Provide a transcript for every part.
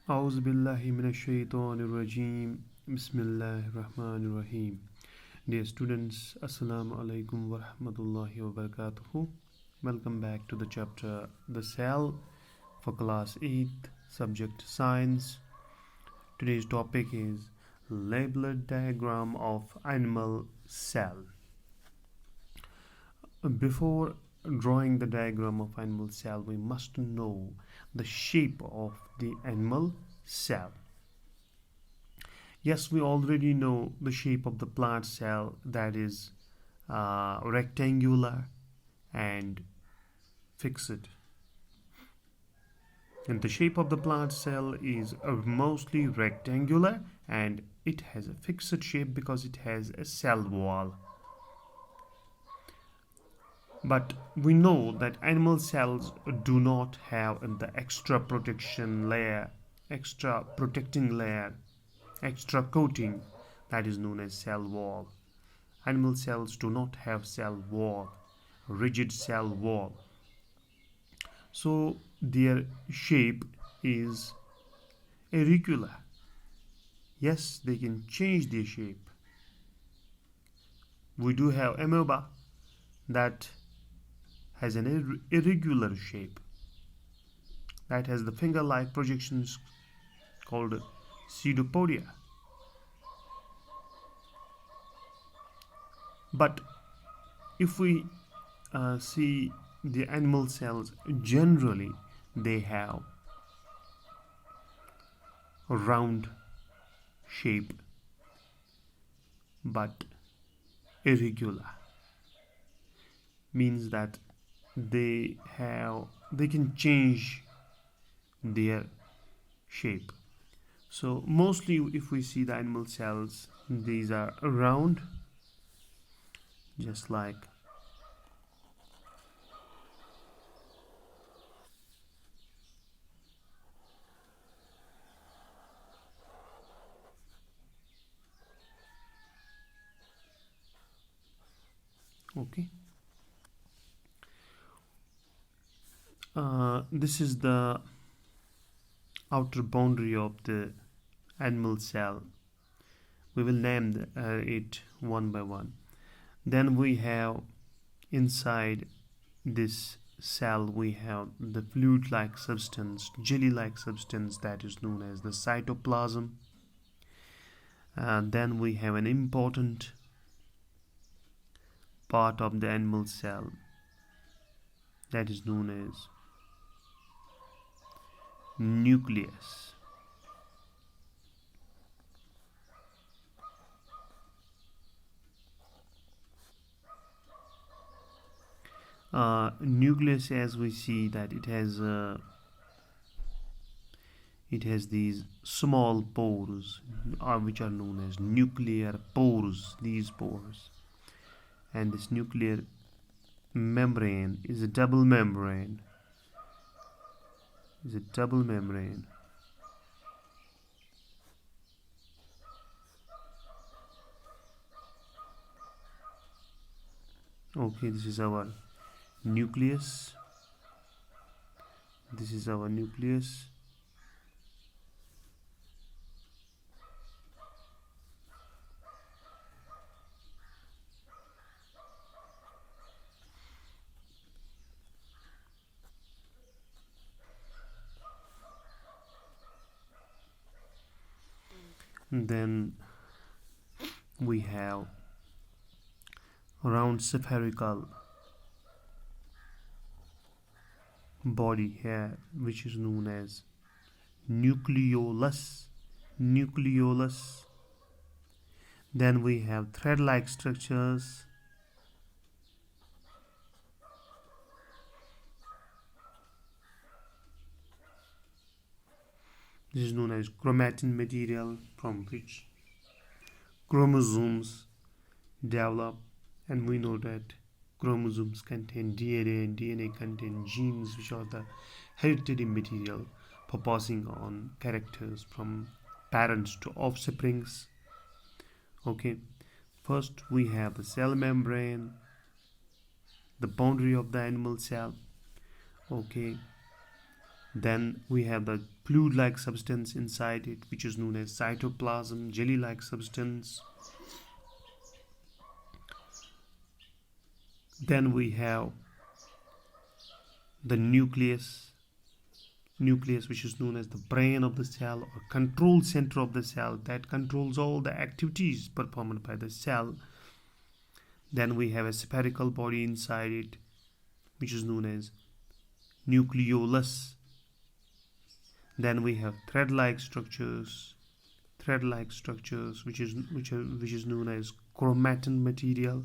أعوذ بالله من الشيطان الرجيم بسم الله الرحمن الرحيم. Dear students, Assalamu alaikum wa rahmatullahi wa barakatuhu. Welcome back to the chapter The Cell for class 8th, subject Science. Today's topic is labeled diagram of animal cell. Before drawing the diagram of animal cell, we must know the shape of the animal cell. Yes, we already know the shape of the plant cell, that is rectangular and fixed. And the shape of the plant cell is mostly rectangular and it has a fixed shape because it has a cell wall. But we know that animal cells do not have the extra protecting layer, extra coating that is known as cell wall. Animal cells do not have cell wall, rigid cell wall. So their shape is irregular. Yes, they can change their shape. We do have amoeba that has an irregular shape, that has the finger-like projections called pseudopodia. But if we see the animal cells, generally they have a round shape but irregular, means that they can change their shape. So mostly if we see the animal cells, these are round, just like okay. This is the outer boundary of the animal cell. We will name it one by one. Then we have inside this cell we have the fluid-like substance, jelly-like substance, that is known as the cytoplasm. Then we have an important part of the animal cell that is known as nucleus. Nucleus, as we see that it has these small pores which are known as nuclear pores, these pores. And this nuclear membrane is a double membrane. Okay, this is our nucleus. Then we have round spherical body here, which is known as nucleolus. Then we have thread-like structures. This is known as chromatin material, from which chromosomes develop, and we know that chromosomes contain DNA and DNA contain genes, which are the hereditary material for passing on characters from parents to offsprings. Okay, first we have the cell membrane, the boundary of the animal cell. Okay, Then we have the fluid-like substance inside it, which is known as cytoplasm, jelly-like substance. Then we have the nucleus, which is known as the brain of the cell or control center of the cell that controls all the activities performed by the cell. Then we have a spherical body inside it, which is known as nucleolus. Then we have thread-like structures, which is known as chromatin material.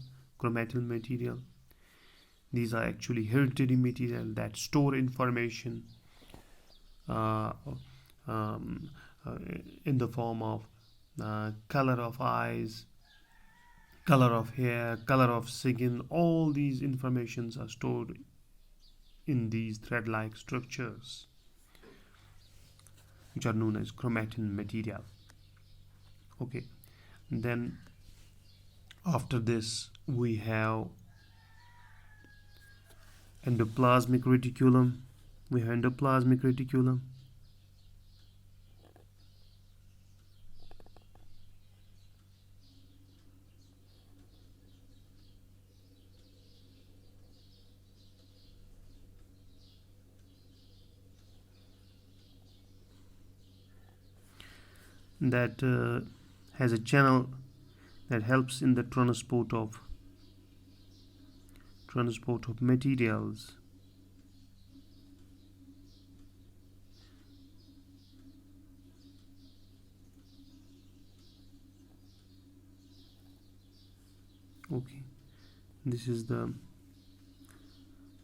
These are actually hereditary material that store information uh, um, in the form of color of eyes, color of hair, color of skin. All these informations are stored in these thread-like structures, which are known as chromatin material. Okay, then after this we have endoplasmic reticulum. That has a channel that helps in the transport of materials. Okay, this is the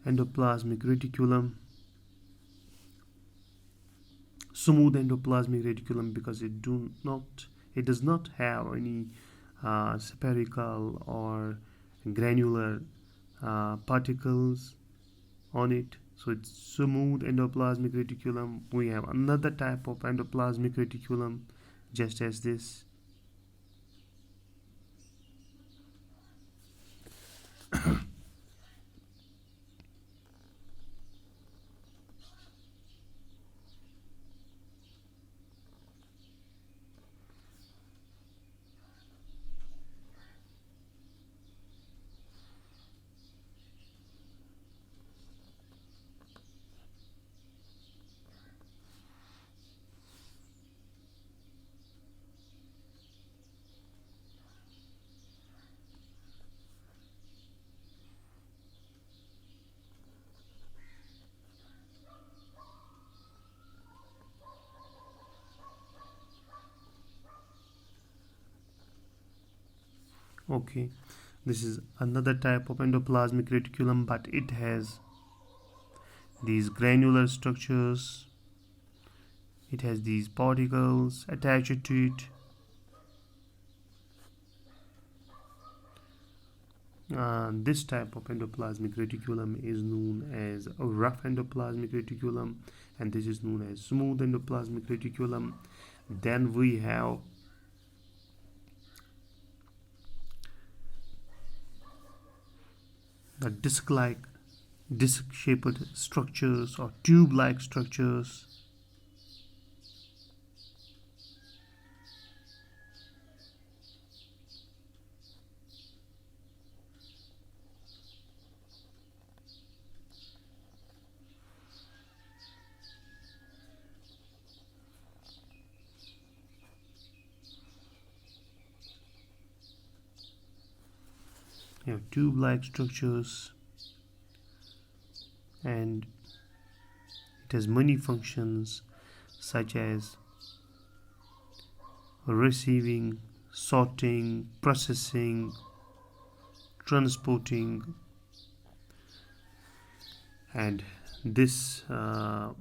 endoplasmic reticulum, smooth endoplasmic reticulum, because it does not have any spherical or granular particles on it, so it's smooth endoplasmic reticulum. We have another type of endoplasmic reticulum just as this. Okay, this is another type of endoplasmic reticulum, but it has these granular structures. It has these particles attached to it. This type of endoplasmic reticulum is known as a rough endoplasmic reticulum, and this is known as smooth endoplasmic reticulum. Then we have the disc-shaped structures or tube-like structures. Tube-like structures, and it has many functions such as receiving, sorting, processing, transporting, and this cell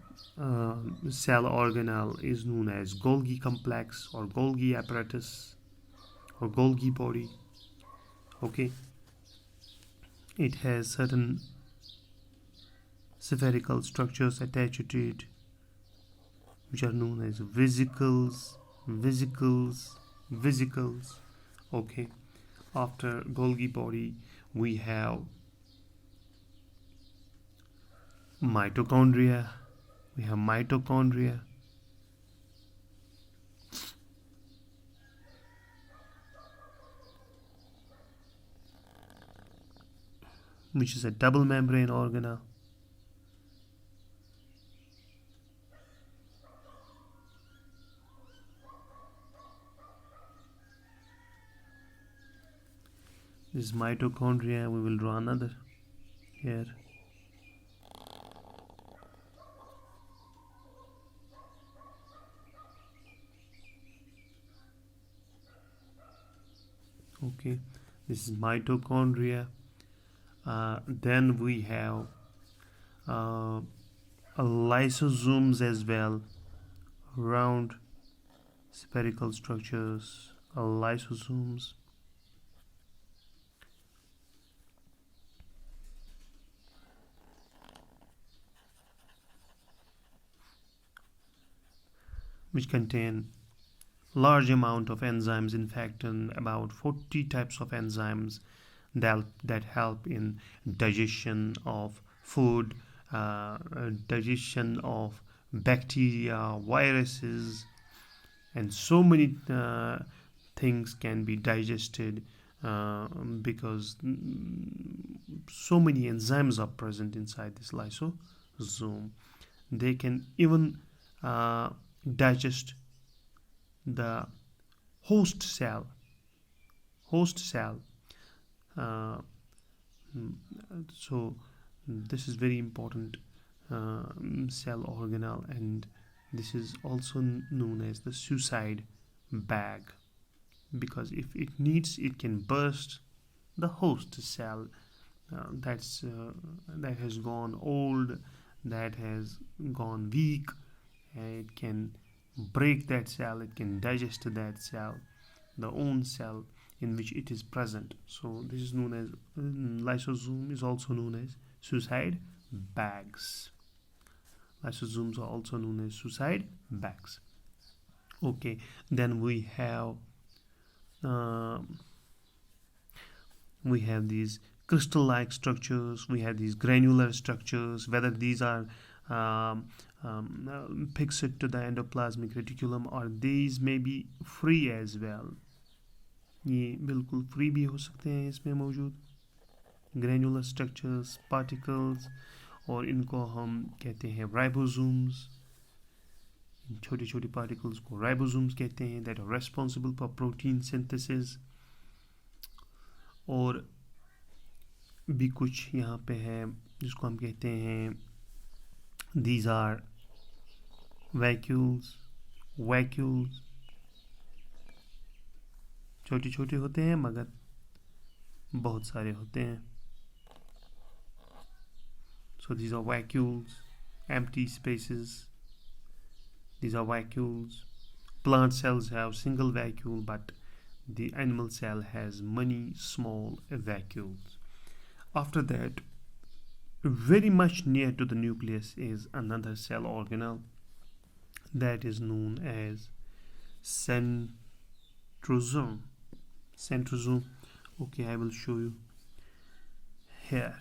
organelle is known as Golgi complex or Golgi apparatus or Golgi body. Okay, it has certain spherical structures attached to it, which are known as vesicles. Okay, after Golgi body we have mitochondria, We have mitochondria, which is a double membrane organelle. This is mitochondria. We will draw another here. Okay, this is mitochondria. Then we have uh, lysosomes as well, round spherical structures, lysosomes, which contain large amount of enzymes. In fact, about 40 types of enzymes that help in digestion of food, digestion of bacteria, viruses, and so many things can be digested because so many enzymes are present inside this lysosome. They can even uh, digest the host cell. Host cell. Uh, so this is very important cell organelle, and this is also known as the suicide bag, because if it needs, it can burst the host cell that has gone old, that has gone weak. It can break that cell, it can digest that cell, the own cell in which it is present. So this is known as lysosome is also known as suicide bags. Lysosomes are also known as suicide bags. Okay, then uh, we have these crystal-like structures, we have these granular structures, whether these are fixed to the endoplasmic reticulum or these may be free as well. ये बिल्कुल free भी हो सकते हैं इसमें मौजूद granular structures particles, और इनको हम कहते हैं राइबोसोम्स. छोटी छोटी पार्टिकल्स को राइबोसोम्स कहते हैं, that are responsible for protein synthesis. और भी कुछ यहाँ पे है जिसको हम कहते हैं these are vacuoles. छोटे छोटे होते हैं मगर बहुत सारे होते हैं. So these are vacuoles, empty spaces. These are vacuoles. Plant cells have single vacuole, but the animal cell has many small vacuoles. After that, very much near to the nucleus is another cell organelle that is known as centrosome. Centrosome. Okay, I will show you here.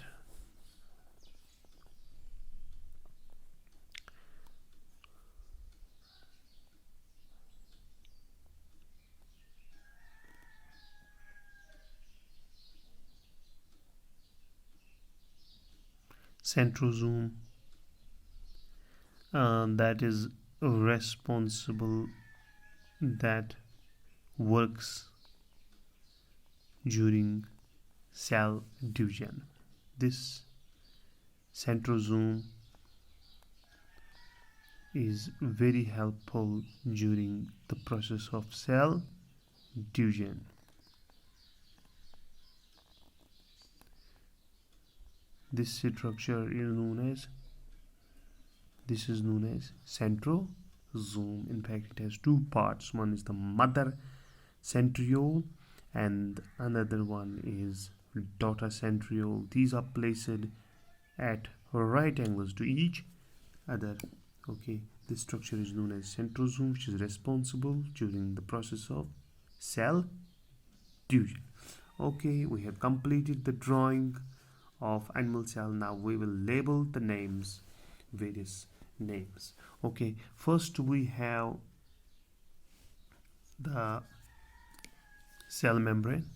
Centrosome that is responsible, that works during cell division. This centrosome is very helpful during the process of cell division. This structure is known as centrosome. In fact, it has two parts. One is the mother centriole and another one is daughter centriole. These are placed at right angles to each other. Okay, this structure is known as centrosome, which is responsible during the process of cell division. Okay, we have completed the drawing of animal cell. Now we will label the names, various names. Okay, first we have the cell membrane.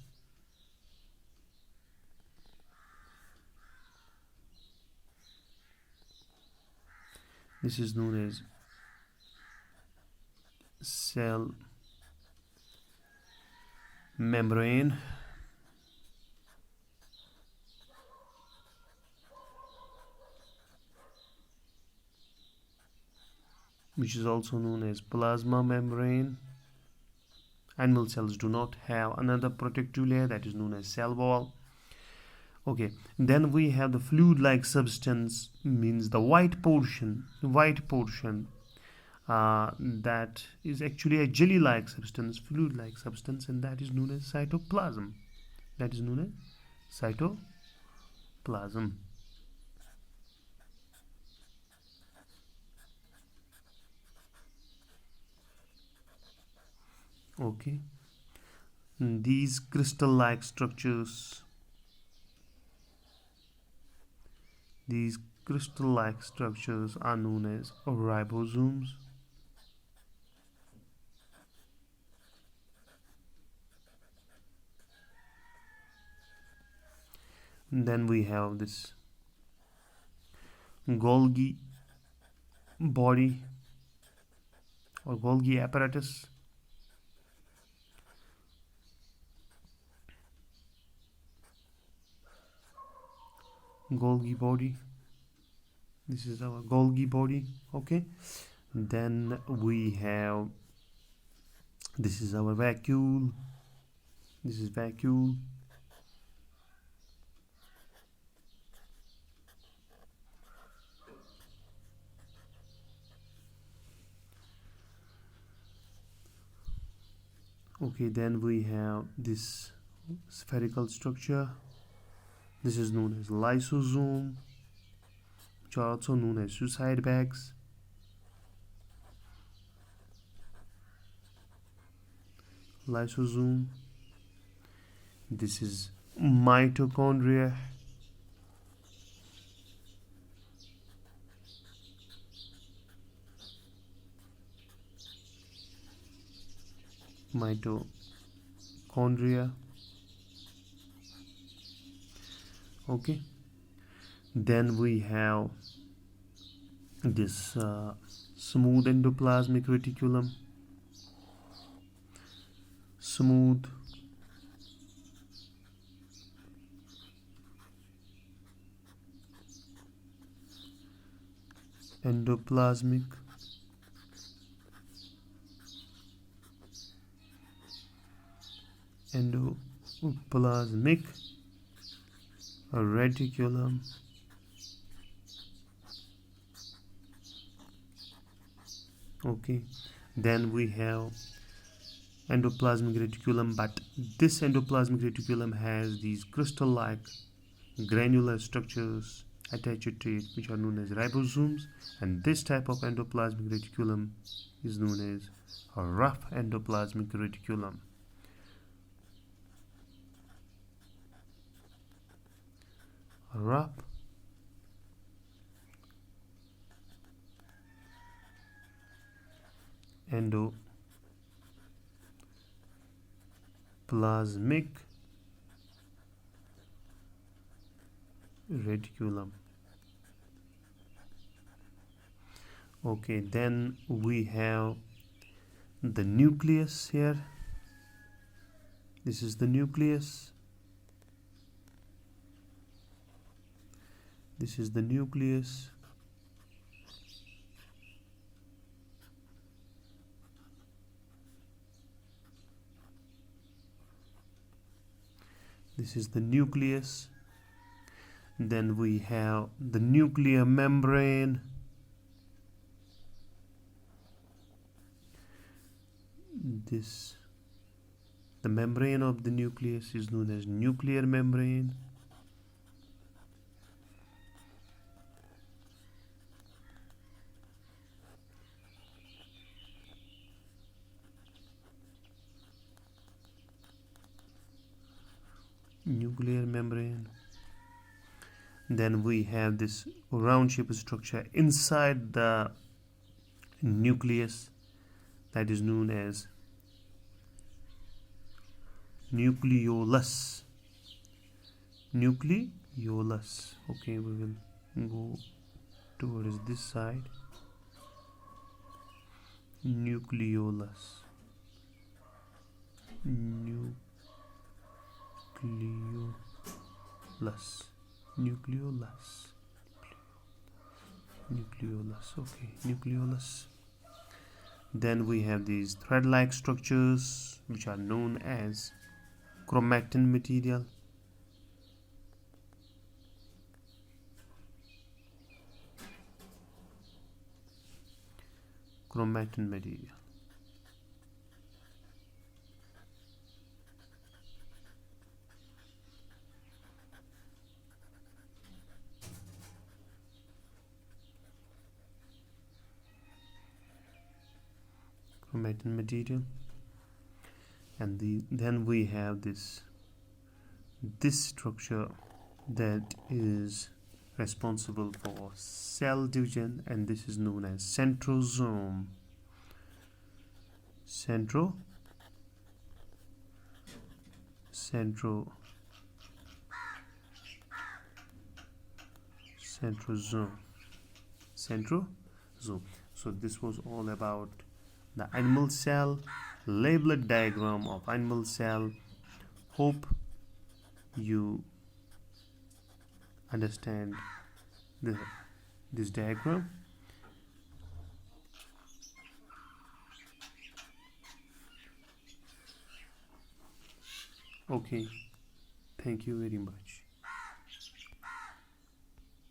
This is known as cell membrane, which is also known as plasma membrane. Animal cells do not have another protective layer, that is known as cell wall. Okay, then we have the fluid-like substance, means the white portion, that is actually a jelly-like substance, fluid-like substance, and that is known as cytoplasm. That is known as cytoplasm. Okay, these crystal-like structures, are known as ribosomes. And then we have this Golgi body or Golgi apparatus. Golgi body. This is our Golgi body. Okay. Then we have, this is our vacuole. This is vacuole. Okay, then we have this spherical structure. This is known as lysosome, which are also known as suicide bags. Lysosome. This is mitochondria. Mitochondria. Okay, then we have this smooth endoplasmic reticulum. Smooth endoplasmic reticulum. Okay, then we have endoplasmic reticulum, but this endoplasmic reticulum has these crystal-like granular structures attached to it, which are known as ribosomes, and this type of endoplasmic reticulum is known as a rough endoplasmic reticulum. Rough endoplasmic reticulum. Okay, then we have the nucleus here. This is the nucleus. This is the nucleus. This is the nucleus. Then we have the nuclear membrane. The membrane of the nucleus is known as nuclear membrane. Nuclear membrane. Then we have this round shaped structure inside the nucleus, that is known as nucleolus. Nucleolus. Okay, we will go towards this side. Nucleolus. Nucleolus. Nucleolus. Nucleolus. Okay, nucleolus. Then we have these thread-like structures which are known as chromatin material. Chromatin material. Chromatin material. And then we have this structure that is responsible for cell division, and this is known as centrosome. Centrosome. So this was all about the animal cell, labeled diagram of animal cell. Hope you understand this diagram. Okay, thank you very much.